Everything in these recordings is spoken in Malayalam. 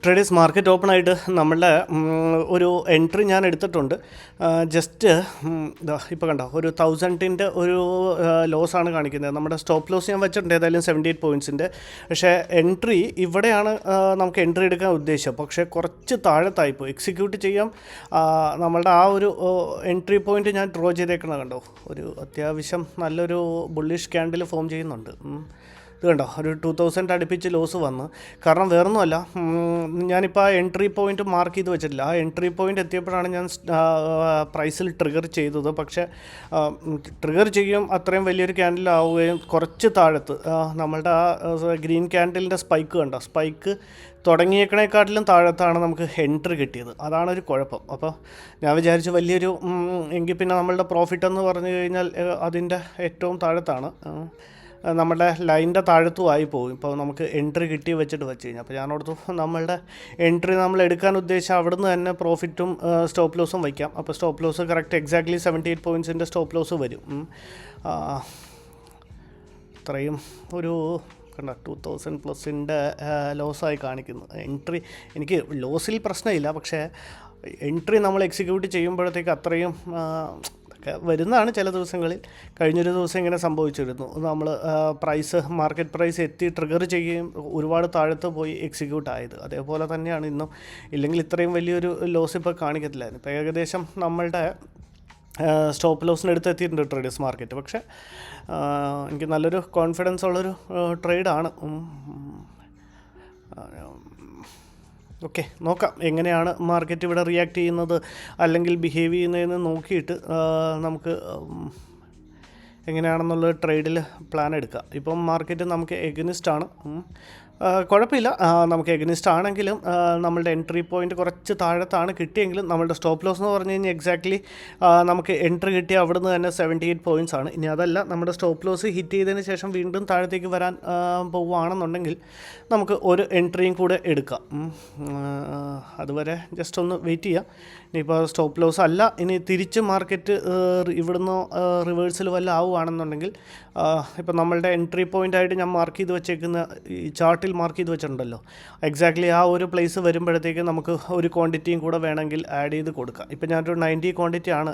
ട്രേഡേഴ്സ് മാർക്കറ്റ് ഓപ്പൺ ആയിട്ട് നമ്മളുടെ ഒരു എൻട്രി ഞാൻ എടുത്തിട്ടുണ്ട്. ജസ്റ്റ് ഇപ്പോൾ കണ്ടോ, ഒരു 1000-ൻ്റെ ഒരു ലോസാണ് കാണിക്കുന്നത്. നമ്മുടെ സ്റ്റോപ്പ് ലോസ് ഞാൻ വെച്ചിട്ടുണ്ട് ഏതായാലും 78 പോയിൻറ്റ്സിൻ്റെ. പക്ഷേ എൻട്രി ഇവിടെയാണ് നമുക്ക് എൻട്രി എടുക്കാൻ ഉദ്ദേശം. പക്ഷേ കുറച്ച് താഴത്തായിപ്പോയി. എക്സിക്യൂട്ട് ചെയ്യാം. നമ്മളുടെ ആ ഒരു എൻട്രി പോയിൻറ്റ് ഞാൻ ഡ്രോ ചെയ്തേക്കണം. കണ്ടോ, ഒരു അത്യാവശ്യം നല്ലൊരു ബുള്ളിഷ് ക്യാൻഡിൽ ഫോം ചെയ്യുന്നുണ്ട്. ഇത് കണ്ടോ, ഒരു 2000 അടുപ്പിച്ച് ലോസ് വന്ന്. കാരണം വേറൊന്നുമല്ല, ഞാനിപ്പോൾ ആ എൻട്രി പോയിൻറ്റ് മാർക്ക് ചെയ്ത് വെച്ചിട്ടില്ല. ആ എൻട്രി പോയിൻറ്റ് എത്തിയപ്പോഴാണ് ഞാൻ പ്രൈസിൽ ട്രിഗർ ചെയ്തത്. പക്ഷേ ട്രിഗർ ചെയ്യും അത്രയും വലിയൊരു ക്യാൻഡിലാവുകയും കുറച്ച് താഴത്ത് നമ്മളുടെ ആ ഗ്രീൻ ക്യാൻഡിലിൻ്റെ സ്പൈക്ക് കണ്ടോ, സ്പൈക്ക് തുടങ്ങിയേക്കണേക്കാട്ടിലും താഴത്താണ് നമുക്ക് എൻട്രി കിട്ടിയത്. അതാണൊരു കുഴപ്പം. അപ്പോൾ ഞാൻ വിചാരിച്ചു വലിയൊരു എങ്കിൽ പിന്നെ നമ്മളുടെ പ്രോഫിറ്റ് എന്ന് പറഞ്ഞു കഴിഞ്ഞാൽ അതിൻ്റെ ഏറ്റവും താഴത്താണ്, നമ്മുടെ ലൈനിൻ്റെ താഴത്തുമായി പോകും. ഇപ്പോൾ നമുക്ക് എൻട്രി കിട്ടി വെച്ചിട്ട് വെച്ച് കഴിഞ്ഞാൽ അപ്പോൾ ഞാനോർത്തു നമ്മളുടെ എൻട്രി നമ്മൾ എടുക്കാൻ ഉദ്ദേശിച്ച അവിടെ നിന്ന് തന്നെ പ്രോഫിറ്റും സ്റ്റോപ്പ് ലോസും വയ്ക്കാം. അപ്പോൾ സ്റ്റോപ്പ് ലോസ് കറക്റ്റ് എക്സാക്ട്ലി 78 പോയിൻറ്റ്സിൻ്റെ സ്റ്റോപ്പ് ലോസ് വരും. ഇത്രയും ഒരു കണ്ട 2000+ ലോസായി കാണിക്കുന്നു. എൻട്രി എനിക്ക് ലോസിൽ പ്രശ്നമില്ല, പക്ഷേ എൻട്രി നമ്മൾ എക്സിക്യൂട്ട് ചെയ്യുമ്പോഴത്തേക്ക് അത്രയും വരുന്നതാണ് ചില ദിവസങ്ങളിൽ. കഴിഞ്ഞൊരു ദിവസം ഇങ്ങനെ സംഭവിച്ചിരുന്നു. നമ്മൾ മാർക്കറ്റ് പ്രൈസ് എത്തി ട്രിഗർ ചെയ്യുകയും ഒരുപാട് താഴത്ത് പോയി എക്സിക്യൂട്ട് ആയത്. അതേപോലെ തന്നെയാണ് ഇന്നും. ഇല്ലെങ്കിൽ ഇത്രയും വലിയൊരു ലോസ് ഇപ്പോൾ കാണിക്കത്തില്ലായിരുന്നു. ഇപ്പോൾ ഏകദേശം നമ്മളുടെ സ്റ്റോപ്പ് ലോസിനടുത്ത് എത്തിയിട്ടുണ്ട് ട്രേഡേഴ്സ് മാർക്കറ്റ്. പക്ഷേ എനിക്ക് നല്ലൊരു കോൺഫിഡൻസ് ഉള്ളൊരു ട്രേഡാണ്. ഓക്കെ, നോക്കാം എങ്ങനെയാണ് മാർക്കറ്റ് ഇവിടെ റിയാക്ട് ചെയ്യുന്നത് അല്ലെങ്കിൽ ബിഹേവ് ചെയ്യുന്നതെന്ന് നോക്കിയിട്ട് നമുക്ക് എങ്ങനെയാണെന്നുള്ള ട്രേഡിൽ പ്ലാൻ എടുക്കാം. ഇപ്പം മാർക്കറ്റ് നമുക്ക് എഗനിസ്റ്റാണ്. കുഴപ്പമില്ല, നമുക്ക് എഗനിസ്റ്റ് ആണെങ്കിലും നമ്മളുടെ എൻട്രി പോയിൻറ്റ് കുറച്ച് താഴത്താണ് കിട്ടിയെങ്കിലും നമ്മളുടെ സ്റ്റോപ്പ് ലോസ് എന്ന് പറഞ്ഞു കഴിഞ്ഞാൽ എക്സാക്ട്ലി നമുക്ക് എൻട്രി കിട്ടിയ അവിടെ നിന്ന് തന്നെ 78 പോയിൻറ്റ്സ് ആണ്. ഇനി അതല്ല, നമ്മുടെ സ്റ്റോപ്പ് ലോസ് ഹിറ്റ് ചെയ്തതിന് ശേഷം വീണ്ടും താഴത്തേക്ക് വരാൻ പോവുകയാണെന്നുണ്ടെങ്കിൽ നമുക്ക് ഒരു എൻട്രിയും കൂടെ എടുക്കാം. അതുവരെ ജസ്റ്റ് ഒന്ന് വെയിറ്റ് ചെയ്യാം. ഇനിയിപ്പോൾ സ്റ്റോപ്പ് ലോസ് അല്ല, ഇനി തിരിച്ച് മാർക്കറ്റ് ഇവിടുന്ന് റിവേഴ്സിൽ വല്ല ആവുകയാണെന്നുണ്ടെങ്കിൽ ഇപ്പോൾ നമ്മളുടെ എൻട്രി പോയിൻ്റായിട്ട് ഞാൻ മാർക്ക് ചെയ്ത് വെച്ചേക്കുന്ന ഈ ചാർട്ടിൽ മാർക്ക് ചെയ്ത് വെച്ചിട്ടുണ്ടല്ലോ, എക്സാക്ട്ലി ആ ഒരു പ്ലേസ് വരുമ്പോഴത്തേക്ക് നമുക്ക് ഒരു ക്വാണ്ടിറ്റിയും കൂടെ വേണമെങ്കിൽ ആഡ് ചെയ്ത് കൊടുക്കാം. ഇപ്പോൾ ഞാനൊരു 90 ക്വാണ്ടിറ്റിയാണ്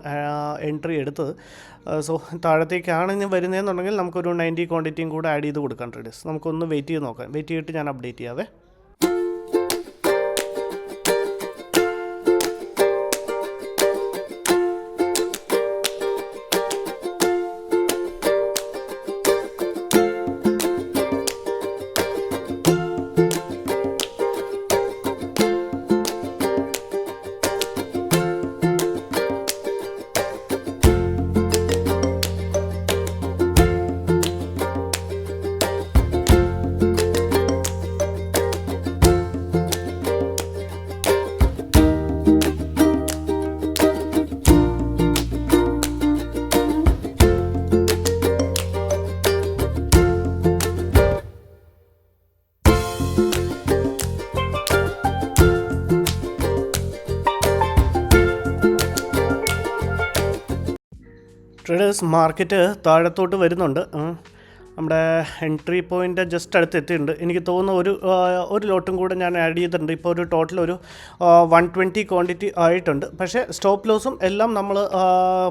എൻട്രി എടുത്തത്. സോ താഴത്തേക്കാണ് ഞാൻ വരുന്നതെന്നുണ്ടെങ്കിൽ നമുക്കൊരു 90 ക്വാണ്ടിറ്റിയും കൂടെ ആഡ് ചെയ്ത് കൊടുക്കാം ട്രേഡേഴ്സ്. നമുക്കൊന്ന് വെയിറ്റ് ചെയ്ത് നോക്കാം. വെയിറ്റ് ചെയ്തിട്ട് ഞാൻ അപ്ഡേറ്റ് ചെയ്യാവേ. ട്രേഡേഴ്സ് മാർക്കറ്റ് താഴത്തോട്ട് വരുന്നുണ്ട്. നമ്മുടെ എൻട്രി പോയിൻ്റ് ജസ്റ്റ് അടുത്ത് എത്തിയിട്ടുണ്ട്. എനിക്ക് തോന്നുന്നു ഒരു ലോട്ടും കൂടെ ഞാൻ ആഡ് ചെയ്തിട്ടുണ്ട്. ഇപ്പോൾ ഒരു ടോട്ടൽ ഒരു 120 ക്വാണ്ടിറ്റി ആയിട്ടുണ്ട്. പക്ഷേ സ്റ്റോപ്പ് ലോസും എല്ലാം നമ്മൾ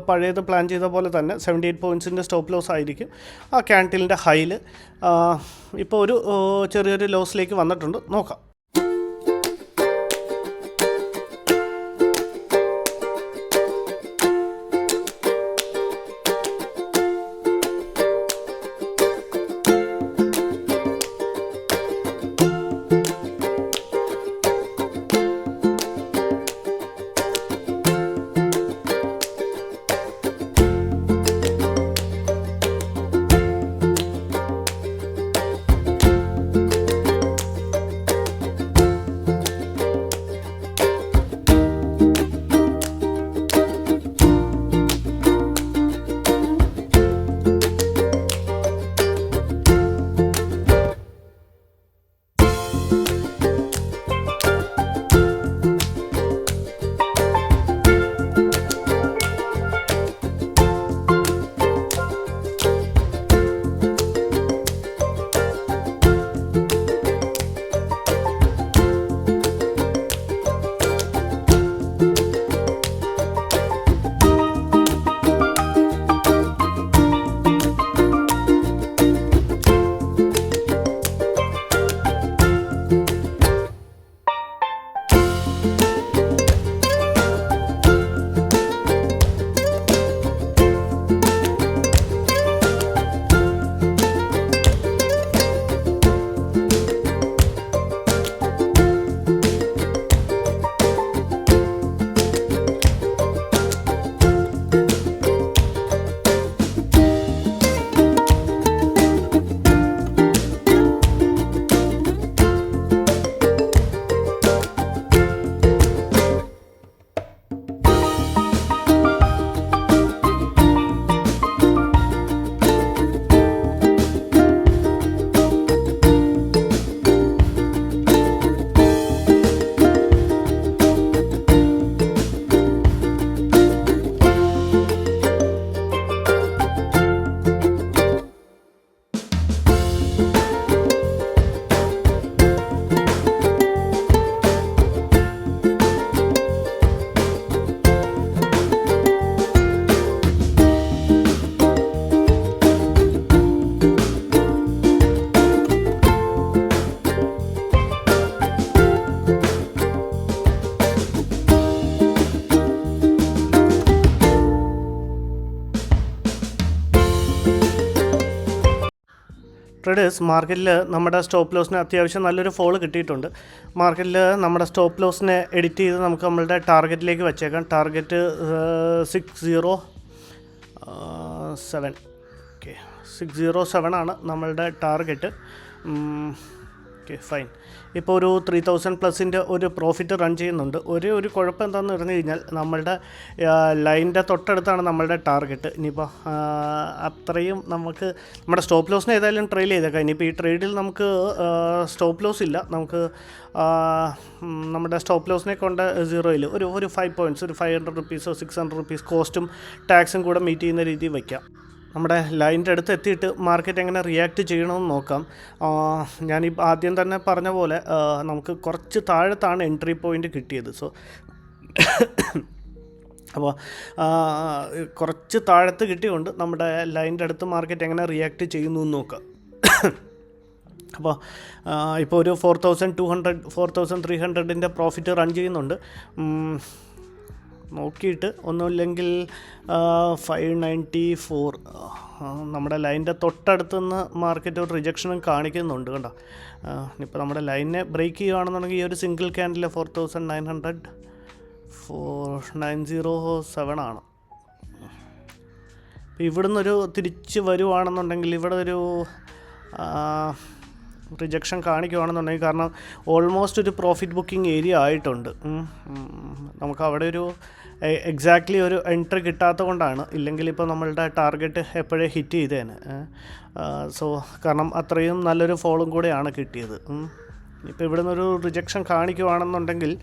പഴയത് പ്ലാൻ ചെയ്ത പോലെ തന്നെ 78 പോയിൻറ്റ്സിൻ്റെ സ്റ്റോപ്പ് ലോസ് ആയിരിക്കും ആ ക്യാൻഡിലിൻ്റെ ഹൈയിൽ. ഇപ്പോൾ ഒരു ചെറിയൊരു ലോസിലേക്ക് വന്നിട്ടുണ്ട്. നോക്കാം. ട്രേഡേഴ്സ് മാർക്കറ്റിൽ നമ്മുടെ സ്റ്റോപ്പ് ലോസിന് അത്യാവശ്യം നല്ലൊരു ഫോൾ കിട്ടിയിട്ടുണ്ട്. മാർക്കറ്റിൽ നമ്മുടെ സ്റ്റോപ്പ് ലോസിനെ എഡിറ്റ് ചെയ്ത് നമുക്ക് നമ്മളുടെ ടാർഗറ്റിലേക്ക് വെച്ചേക്കാം. ടാർഗറ്റ് 607. ഓക്കെ, 607 ആണ് നമ്മളുടെ ടാർഗറ്റ്. Okay, fine. ഇപ്പോൾ ഒരു 3000+ ഒരു പ്രോഫിറ്റ് റൺ ചെയ്യുന്നുണ്ട്. ഒരു കുഴപ്പം എന്താണെന്ന് പറഞ്ഞു കഴിഞ്ഞാൽ നമ്മളുടെ ലൈനിൻ്റെ തൊട്ടടുത്താണ് നമ്മളുടെ ടാർഗറ്റ്. ഇനിയിപ്പോൾ അത്രയും നമുക്ക് നമ്മുടെ സ്റ്റോപ്പ് ലോസിനെ ഏതായാലും ട്രെയിൽ ചെയ്തേക്കാം. ഇനിയിപ്പോൾ ഈ ട്രേഡിൽ നമുക്ക് സ്റ്റോപ്പ് ലോസ് ഇല്ല. നമുക്ക് നമ്മുടെ സ്റ്റോപ്പ് ലോസിനെ കൊണ്ട് സീറോയിൽ ഒരു 5 പോയിൻറ്റ്സ്, ഒരു 500 റുപ്പീസോ 600 റുപ്പീസ് കോസ്റ്റും ടാക്സും കൂടെ മീറ്റ് ചെയ്യുന്ന രീതിയിൽ വയ്ക്കാം. നമ്മുടെ ലൈനിൻ്റെ അടുത്ത് എത്തിയിട്ട് മാർക്കറ്റ് എങ്ങനെ റിയാക്ട് ചെയ്യണമെന്ന് നോക്കാം. ഞാൻ ആദ്യം തന്നെ പറഞ്ഞ പോലെ നമുക്ക് കുറച്ച് താഴത്താണ് എൻട്രി പോയിൻ്റ് കിട്ടിയത്. സോ അപ്പോൾ കുറച്ച് താഴത്ത് കിട്ടിയുകൊണ്ട് നമ്മുടെ ലൈനിൻ്റെ അടുത്ത് മാർക്കറ്റ് എങ്ങനെ റിയാക്ട് ചെയ്യുന്നു എന്ന് നോക്കാം. അപ്പോൾ ഇപ്പോൾ ഒരു 4200 4300 പ്രോഫിറ്റ് റൺ ചെയ്യുന്നുണ്ട്. നോക്കിയിട്ട് ഒന്നുമില്ലെങ്കിൽ 594 നമ്മുടെ ലൈനിൻ്റെ തൊട്ടടുത്തുനിന്ന് മാർക്കറ്റ് ഒരു റിജക്ഷനും കാണിക്കുന്നുണ്ട്. കണ്ടോ, ഇപ്പോൾ നമ്മുടെ ലൈനിനെ ബ്രേക്ക് ചെയ്യുകയാണെന്നുണ്ടെങ്കിൽ ഈ ഒരു സിംഗിൾ ക്യാൻഡിൽ 4907 ആണ്. ഇവിടുന്നൊരു തിരിച്ച് വരുവാണെന്നുണ്ടെങ്കിൽ ഇവിടെ ഒരു റിജക്ഷൻ കാണിക്കുകയാണെന്നുണ്ടെങ്കിൽ, കാരണം ഓൾമോസ്റ്റ് ഒരു പ്രോഫിറ്റ് ബുക്കിംഗ് ഏരിയ ആയിട്ടുണ്ട്. നമുക്ക് അവിടെ ഒരു എക്സാക്ട്ലി ഒരു എൻട്രി കിട്ടാത്തത് കൊണ്ടാണ്. ഇല്ലെങ്കിൽ ഇപ്പോൾ നമ്മളുടെ ടാർഗറ്റ് എപ്പോഴേ ഹിറ്റ് ചെയ്തേനെ. സോ കാരണം അത്രയും നല്ലൊരു ഫോളും കൂടെയാണ് കിട്ടിയത്. ഇപ്പോൾ ഇവിടെ നിന്നൊരു റിജക്ഷൻ കാണിക്കുകയാണെന്നുണ്ടെങ്കിൽ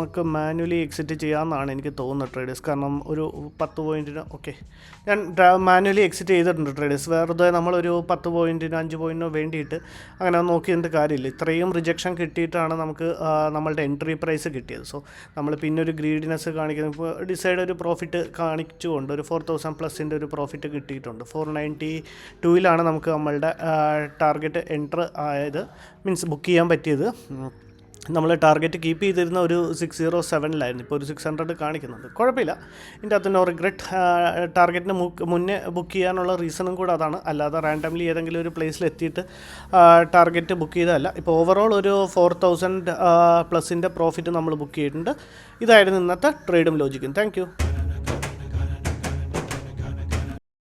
നമുക്ക് മാനുവലി എക്സിറ്റ് ചെയ്യാമെന്നാണ് എനിക്ക് തോന്നുന്നത് ട്രേഡേഴ്സ്. കാരണം ഒരു 10 പോയിൻറ്റിന് ഓക്കെ ഞാൻ മാനുവലി എക്സിറ്റ് ചെയ്തിട്ടുണ്ട് ട്രേഡേഴ്സ്. വെറുതെ നമ്മളൊരു 10 പോയിൻറ്റിനോ 5 പോയിൻറ്റിനോ വേണ്ടിയിട്ട് അങ്ങനെ നോക്കിയതിൻ്റെ കാര്യമില്ല. ഇത്രയും റിജക്ഷൻ കിട്ടിയിട്ടാണ് നമുക്ക് നമ്മളുടെ എൻട്രി പ്രൈസ് കിട്ടിയത്. സോ നമ്മൾ പിന്നെ ഒരു ഗ്രീഡിനെസ് കാണിക്കുന്നത്, ഇപ്പോൾ ഡിസൈഡ് ഒരു പ്രോഫിറ്റ് കാണിച്ചുകൊണ്ട് ഒരു 4000+ ഒരു പ്രോഫിറ്റ് കിട്ടിയിട്ടുണ്ട്. 492 നമുക്ക് നമ്മളുടെ ടാർഗറ്റ് എൻറ്റർ ആയത്, മീൻസ് ബുക്ക് ചെയ്യാൻ പറ്റിയത്. നമ്മൾ ടാർഗറ്റ് കീപ്പ് ചെയ്തിരുന്ന ഒരു 607 ഇപ്പോൾ ഒരു 600 കാണിക്കുന്നുണ്ട്. കുഴപ്പമില്ല, ഇതിൻ്റെ അകത്ത് നോ റിഗ്രറ്റ്. ടാർഗറ്റിന് മുന്നേ ബുക്ക് ചെയ്യാനുള്ള റീസണും കൂടെ അതാണ്, അല്ലാതെ റാൻഡംലി ഏതെങ്കിലും ഒരു പ്ലേസിൽ എത്തിയിട്ട് ടാർഗറ്റ് ബുക്ക് ചെയ്തതല്ല. ഇപ്പോൾ ഓവറോൾ ഒരു 4000+ പ്രോഫിറ്റ് നമ്മൾ ബുക്ക് ചെയ്തിട്ടുണ്ട്. ഇതായിരുന്നു ഇന്നത്തെ ട്രേഡും ലോജിക്കും. Thank you.